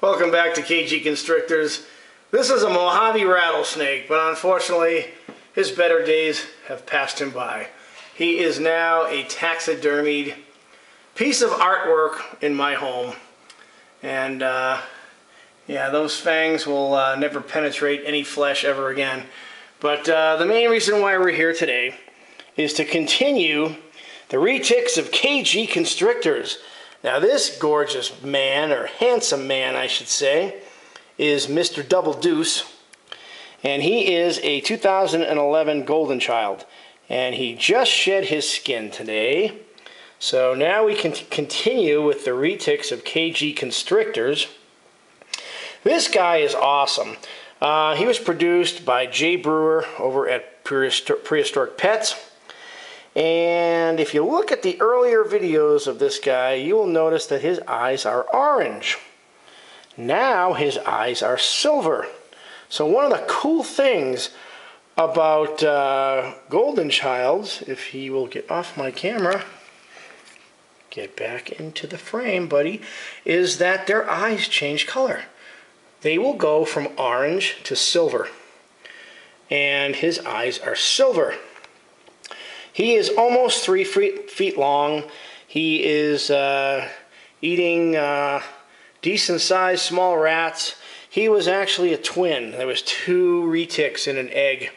Welcome back to KG Constrictors. This is a Mojave rattlesnake, but unfortunately his better days have passed him by. He is now a taxidermied piece of artwork in my home. And yeah, those fangs will never penetrate any flesh ever again. But the main reason why we're here today is to continue the Retics of KG Constrictors. Now this gorgeous man, or handsome man I should say, is Mr. Double Deuce. And he is a 2011 Golden Child. And he just shed his skin today. So now we can continue with the Retics of KG Constrictors. This guy is awesome. He was produced by Jay Brewer over at Prehistoric Pets. And if you look at the earlier videos of this guy, you will notice that his eyes are orange. Now his eyes are silver. So one of the cool things about Golden Childs, if he will get off my camera, get back into the frame, buddy, is that their eyes change color. They will go from orange to silver. And his eyes are silver. He is almost 3 feet long. He is eating decent-sized small rats. He was actually a twin. There was 2 retics in an egg,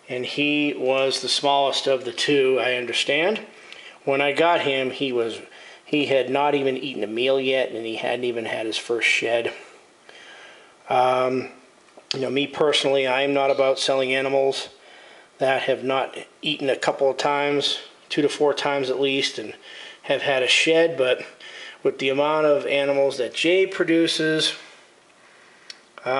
and he was the smallest of the 2, I understand. When I got him, he had not even eaten a meal yet, and he hadn't even had his first shed. You know, me personally, I am not about selling animals that have not eaten a couple of times, 2 to 4 times at least, and have had a shed. But with the amount of animals that Jay produces, you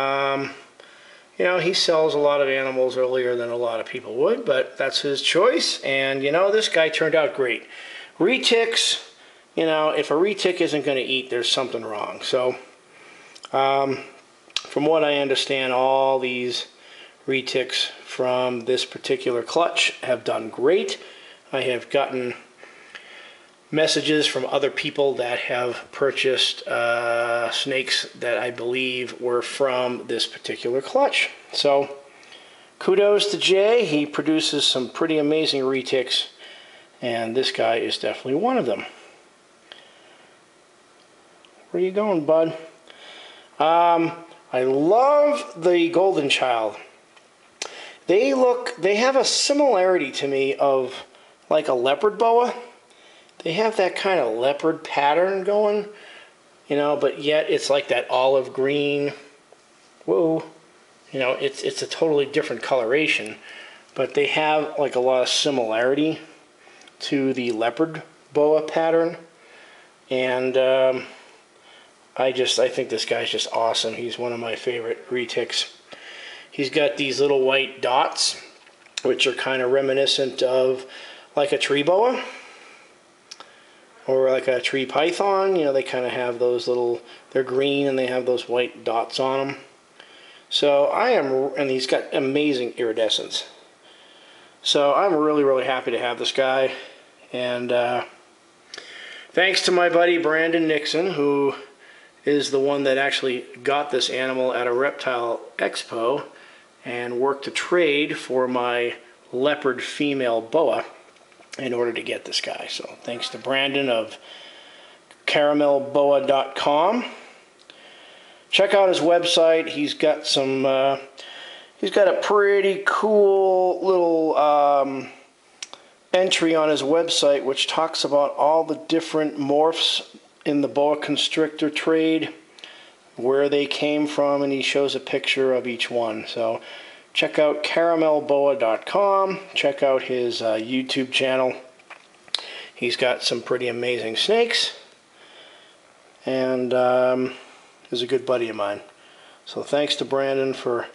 know, he sells a lot of animals earlier than a lot of people would, but that's his choice. And you know, this guy turned out great. Retics, you know, if a retic isn't going to eat, there's something wrong. So from what I understand, all these retics from this particular clutch have done great. I have gotten messages from other people that have purchased snakes that I believe were from this particular clutch. So kudos to Jay. He produces some pretty amazing retics, and this guy is definitely one of them. Where are you going, bud? I love the Golden Child. They have a similarity to me of like a leopard boa. They have that kind of leopard pattern going, you know, but yet it's like that olive green. Whoa. You know, it's a totally different coloration, but they have like a lot of similarity to the leopard boa pattern. And I think this guy's just awesome. He's one of my favorite retics. He's got these little white dots, which are kind of reminiscent of like a tree boa or like a tree python. You know, they kind of have those little, they're green and they have those white dots on them. So and he's got amazing iridescence. So I'm really, really happy to have this guy. And thanks to my buddy Brandon Nixon, who is the one that actually got this animal at a reptile expo and worked a trade for my leopard female boa in order to get this guy. So thanks to Brandon of caramelboa.com. Check out his website. He's got some he's got a pretty cool little entry on his website which talks about all the different morphs in the boa constrictor trade, where they came from, and he shows a picture of each one. So check out caramelboa.com. Check out his YouTube channel. He's got some pretty amazing snakes, and is a good buddy of mine. So thanks to Brandon for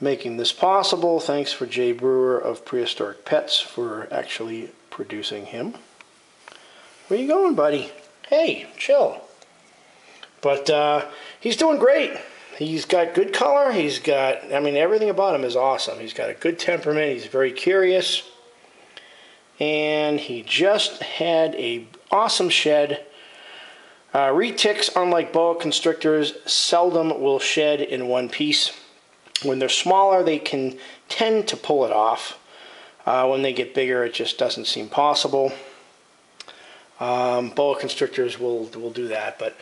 making this possible. Thanks for Jay Brewer of Prehistoric Pets for actually producing him. Where you going, buddy? Hey, chill. But he's doing great. He's got good color. He's got, I mean, everything about him is awesome. He's got a good temperament. He's very curious. And he just had an awesome shed Retics, unlike boa constrictors, seldom will shed in one piece. When they're smaller, they can tend to pull it off. When they get bigger, it just doesn't seem possible. Boa constrictors will do that, but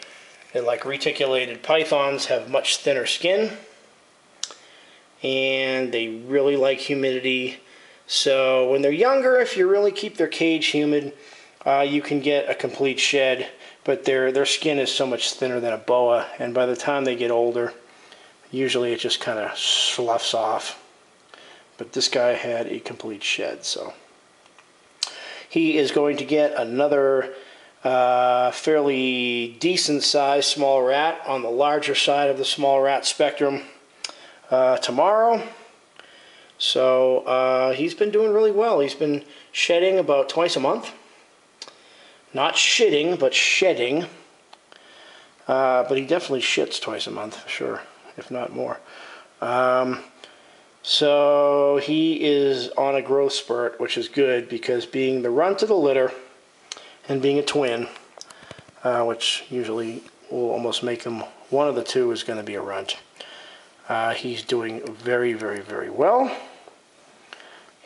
like reticulated pythons have much thinner skin, and they really like humidity. So when they're younger, if you really keep their cage humid, you can get a complete shed, but their skin is so much thinner than a boa, and by the time they get older, usually it just kind of sloughs off. But this guy had a complete shed, so he is going to get another fairly decent sized small rat on the larger side of the small rat spectrum tomorrow. So he's been doing really well. He's been shedding about twice a month. Not shitting, but shedding. But he definitely shits twice a month, for sure, if not more. So he is on a growth spurt, which is good, because being the runt of the litter and being a twin, which usually will almost make him one of the two is going to be a runt. He's doing very, very, very well,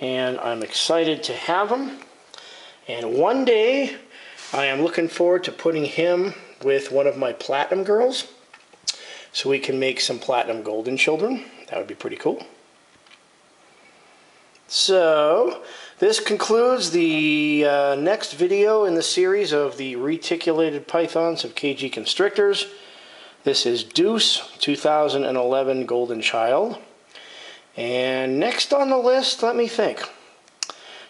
and I'm excited to have him. And one day, I am looking forward to putting him with one of my platinum girls, so we can make some platinum golden children. That would be pretty cool. So, this concludes the next video in the series of the reticulated pythons of KG Constrictors. This is Deuce, 2011 Golden Child. And next on the list, let me think.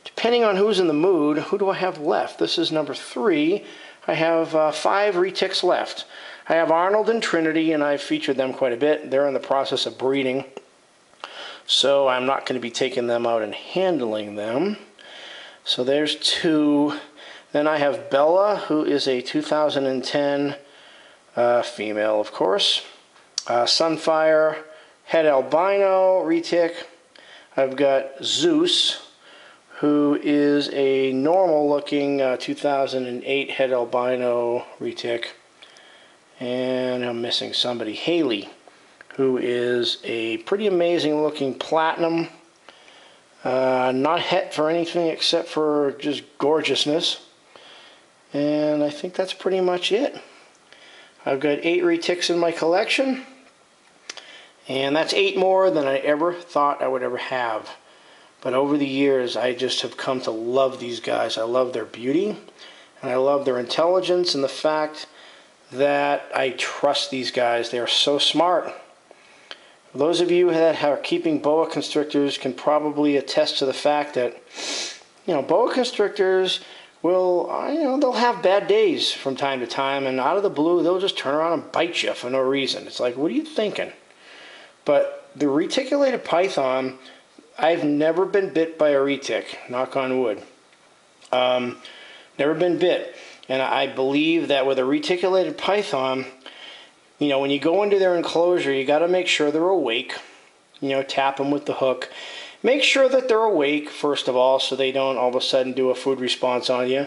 Depending on who's in the mood, who do I have left? This is number 3. I have 5 retics left. I have Arnold and Trinity, and I've featured them quite a bit. They're in the process of breeding, so I'm not going to be taking them out and handling them. So there's 2. Then I have Bella, who is a 2010 female, of course. Sunfire, Het albino, retic. I've got Zeus, who is a normal-looking 2008 Het albino retic. And I'm missing somebody. Haley, who is a pretty amazing-looking platinum. Not het for anything except for just gorgeousness. And I think that's pretty much it. I've got 8 retics in my collection. And that's 8 more than I ever thought I would ever have. But over the years, I just have come to love these guys. I love their beauty, and I love their intelligence, and the fact that I trust these guys. They are so smart. Those of you that are keeping boa constrictors can probably attest to the fact that, boa constrictors will, they'll have bad days from time to time, and out of the blue, they'll just turn around and bite you for no reason. It's like, what are you thinking? But the reticulated python, I've never been bit by a retic, knock on wood. Never been bit. And I believe that with a reticulated python, when you go into their enclosure, you got to make sure they're awake. Tap them with the hook. Make sure that they're awake, first of all, so they don't all of a sudden do a food response on you.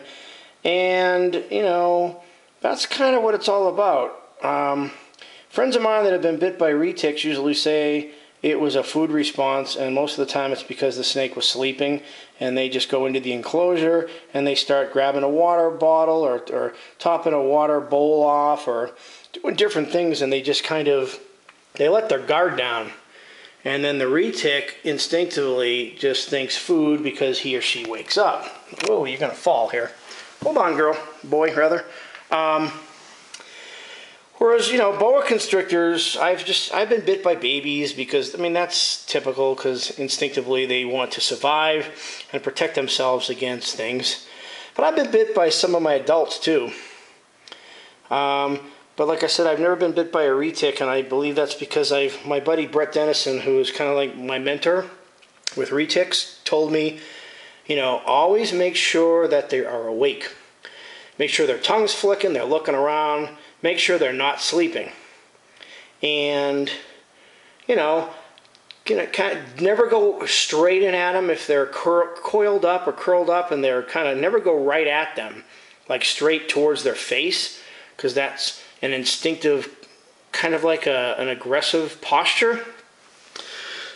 And, that's kind of what it's all about. Friends of mine that have been bit by retics usually say it was a food response, and most of the time it's because the snake was sleeping, and they just go into the enclosure and they start grabbing a water bottle or topping a water bowl off or doing different things, and they just they let their guard down. And then the retic instinctively just thinks food because he or she wakes up. Whoa, you're going to fall here. Hold on, boy, rather. Whereas, boa constrictors, I've been bit by babies because, that's typical because instinctively they want to survive and protect themselves against things. But I've been bit by some of my adults too. But like I said, I've never been bit by a retic, and I believe that's because my buddy Brett Dennison, who is kind of like my mentor with retics, told me, always make sure that they are awake. Make sure their tongue's flicking, they're looking around. Make sure they're not sleeping. And, never go straight in at them if they're coiled up or curled up, and they're never go right at them, like straight towards their face. because that's an instinctive, kind of like an aggressive posture.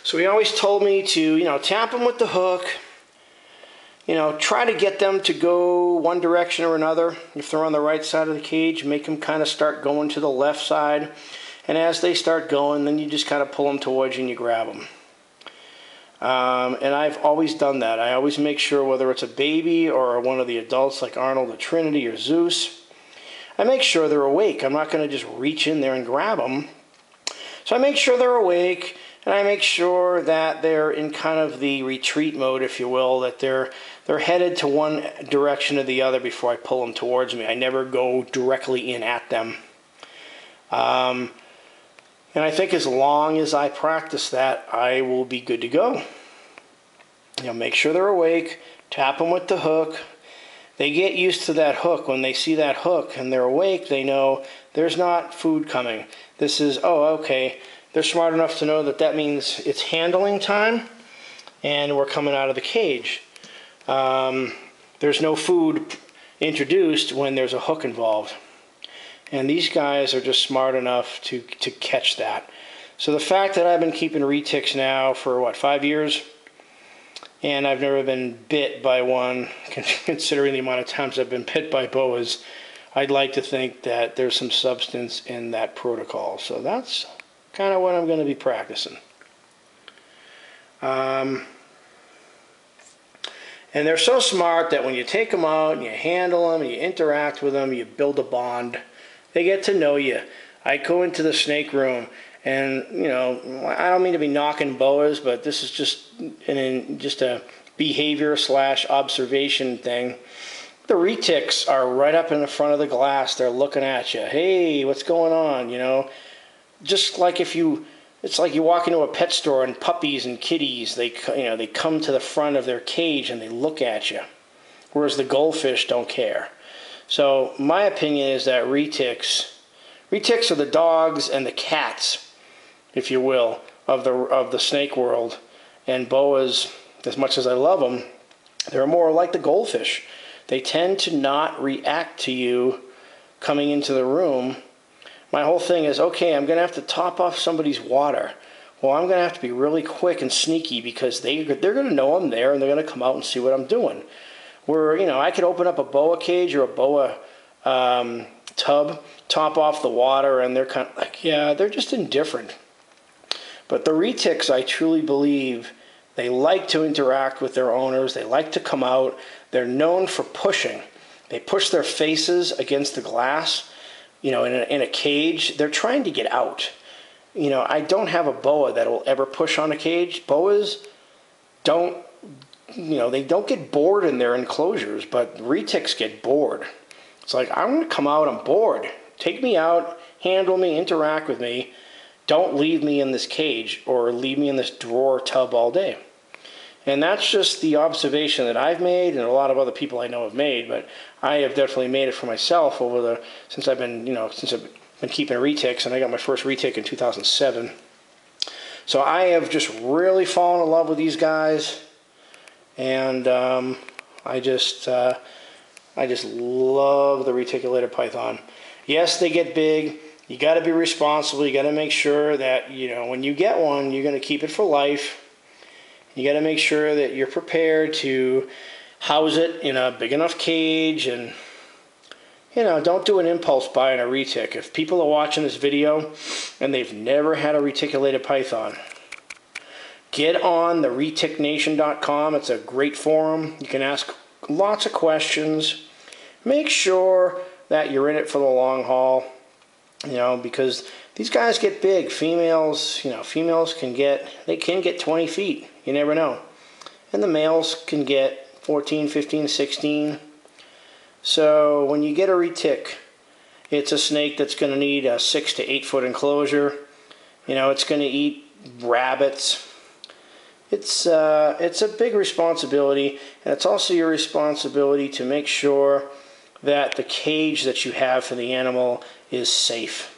So he always told me to, tap them with the hook, try to get them to go one direction or another. If they're on the right side of the cage, make them kind of start going to the left side. And as they start going, then you just kind of pull them towards you and you grab them. And I've always done that. I always make sure, whether it's a baby or one of the adults like Arnold or Trinity or Zeus, I make sure they're awake. I'm not going to just reach in there and grab them. So I make sure they're awake, and I make sure that they're in kind of the retreat mode, if you will, that they're headed to one direction or the other before I pull them towards me. I never go directly in at them. And I think as long as I practice that, I will be good to go. Make sure they're awake, tap them with the hook. They get used to that hook. When they see that hook and they're awake, they know there's not food coming. This is, oh, okay. They're smart enough to know that that means it's handling time and we're coming out of the cage. There's no food introduced when there's a hook involved. And these guys are just smart enough to catch that. So the fact that I've been keeping retics now for, 5 years? And I've never been bit by one, considering the amount of times I've been bit by boas, I'd like to think that there's some substance in that protocol. So that's kind of what I'm going to be practicing. And they're so smart that when you take them out and you handle them and you interact with them, you build a bond. They get to know you. I go into the snake room, and I don't mean to be knocking boas, but this is just a behavior / observation thing. The retics are right up in the front of the glass. They're looking at you. Hey, what's going on? Just like it's like you walk into a pet store and puppies and kitties, they come to the front of their cage and they look at you, whereas the goldfish don't care. So my opinion is that retics are the dogs and the cats, if you will, of the snake world. And boas, as much as I love them, they're more like the goldfish. They tend to not react to you coming into the room. My whole thing is, okay, I'm going to have to top off somebody's water. Well, I'm going to have to be really quick and sneaky, because they're going to know I'm there and they're going to come out and see what I'm doing. Where, I could open up a boa cage or a boa tub, top off the water, and they're kind of like, yeah, they're just indifferent. But the retics, I truly believe, they like to interact with their owners. They like to come out. They're known for pushing. They push their faces against the glass, in a cage. They're trying to get out. I don't have a boa that will ever push on a cage. Boas don't. They don't get bored in their enclosures, but retics get bored. It's like, I'm going to come out, I'm bored. Take me out, handle me, interact with me. Don't leave me in this cage or leave me in this drawer tub all day. And that's just the observation that I've made, and a lot of other people I know have made, but I have definitely made it for myself since I've been keeping retics, and I got my first retic in 2007. So I have just really fallen in love with these guys. And I just love the reticulated python. Yes, they get big. You got to be responsible. You got to make sure that when you get one, you're going to keep it for life. You got to make sure that you're prepared to house it in a big enough cage, and don't do an impulse buy on a retic. If people are watching this video and they've never had a reticulated python, get on the reticnation.com. It's a great forum. You can ask lots of questions. Make sure that you're in it for the long haul, because these guys get big. Females can get 20 feet. You never know. And the males can get 14, 15, 16. So when you get a retic, it's a snake that's going to need a 6 to 8 foot enclosure. It's going to eat rabbits. It's a big responsibility, and it's also your responsibility to make sure that the cage that you have for the animal is safe.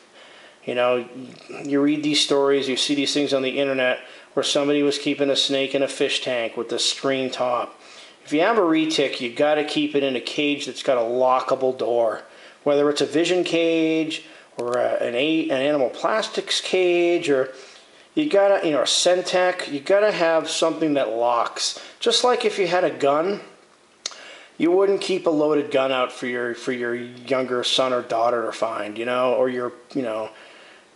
You read these stories, you see these things on the internet where somebody was keeping a snake in a fish tank with a screen top. If you have a retic, you got to keep it in a cage that's got a lockable door, whether it's a vision cage or an animal plastics cage, or you gotta, a Centec, you gotta have something that locks. Just like if you had a gun, you wouldn't keep a loaded gun out for your younger son or daughter to find, or your, a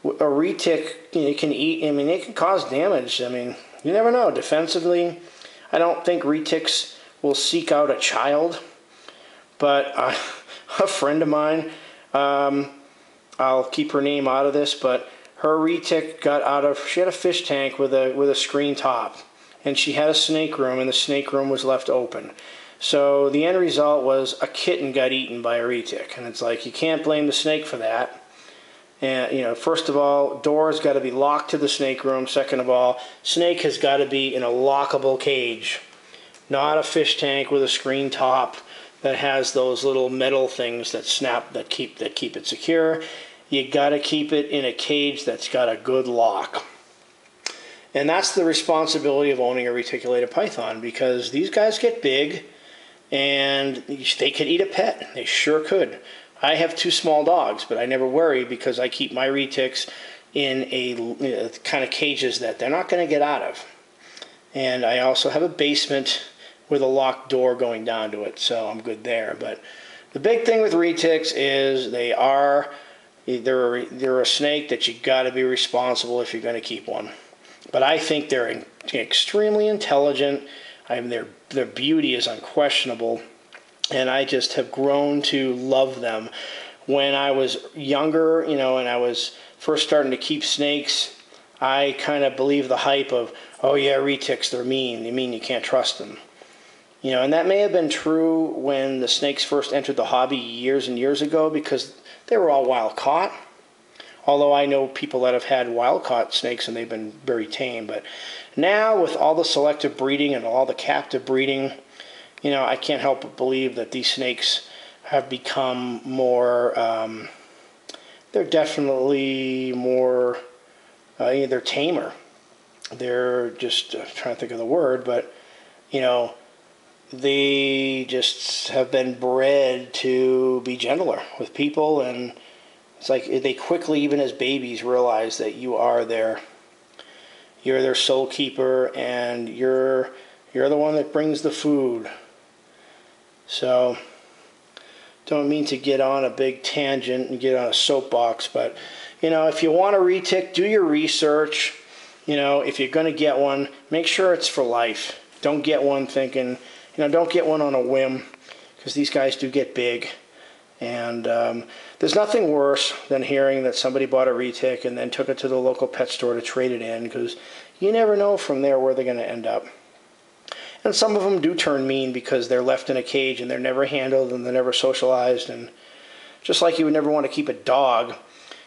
retic, can eat, it can cause damage. You never know. Defensively, I don't think retics will seek out a child, but a friend of mine, I'll keep her name out of this, but her retic she had a fish tank with a screen top, and she had a snake room, and the snake room was left open. So the end result was a kitten got eaten by a retic, and it's like, you can't blame the snake for that. And, first of all, doors got to be locked to the snake room. Second of all, snake has got to be in a lockable cage, not a fish tank with a screen top that has those little metal things that snap, that keep it secure. You got to keep it in a cage that's got a good lock. And that's the responsibility of owning a reticulated python, because these guys get big and they could eat a pet. They sure could. I have 2 small dogs, but I never worry because I keep my retics in a kind of cages that they're not going to get out of. And I also have a basement with a locked door going down to it, so I'm good there. But the big thing with retics is they're a snake that you got to be responsible if you're going to keep one. But I think they're extremely intelligent. Their beauty is unquestionable, and I just have grown to love them. When I was younger, and I was first starting to keep snakes, I kind of believed the hype of, oh yeah, retics, they're mean. They mean you can't trust them. And that may have been true when the snakes first entered the hobby years and years ago, because they were all wild caught. Although I know people that have had wild caught snakes and they've been very tame. But now with all the selective breeding and all the captive breeding, I can't help but believe that these snakes have become more, they're definitely more, they're tamer. They're just, I'm trying to think of the word, but, they just have been bred to be gentler with people, and it's like they quickly, even as babies, realize that you're their soul keeper, and you're the one that brings the food. So, don't mean to get on a big tangent and get on a soapbox, but, if you want a retic, do your research. If you're going to get one, make sure it's for life. Don't get one thinking, don't get one on a whim, because these guys do get big. And there's nothing worse than hearing that somebody bought a retic and then took it to the local pet store to trade it in, because you never know from there where they're going to end up. And some of them do turn mean because they're left in a cage and they're never handled and they're never socialized. And just like you would never want to keep a dog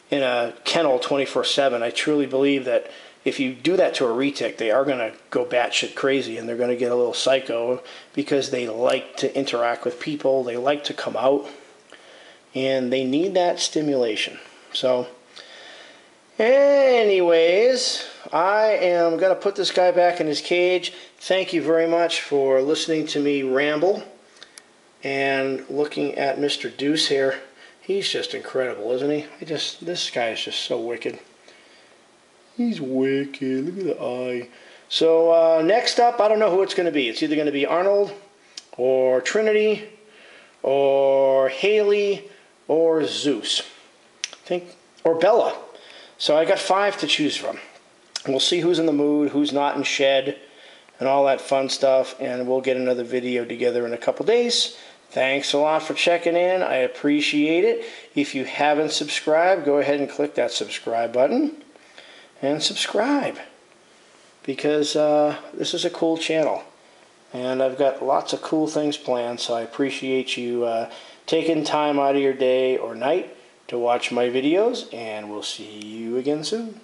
in a kennel 24/7, I truly believe that if you do that to a retic, they are going to go batshit crazy, and they're going to get a little psycho, because they like to interact with people, they like to come out, and they need that stimulation. So, anyways, I am going to put this guy back in his cage. Thank you very much for listening to me ramble, and looking at Mr. Deuce here. He's just incredible, isn't he? This guy is just so wicked. He's wicked. Look at the eye. So next up, I don't know who it's going to be. It's either going to be Arnold, or Trinity, or Haley, or Zeus. Or Bella. So I got 5 to choose from. We'll see who's in the mood, who's not in shed, and all that fun stuff. And we'll get another video together in a couple days. Thanks a lot for checking in. I appreciate it. If you haven't subscribed, go ahead and click that subscribe button. And subscribe, because this is a cool channel, and I've got lots of cool things planned, so I appreciate you taking time out of your day or night to watch my videos, and we'll see you again soon.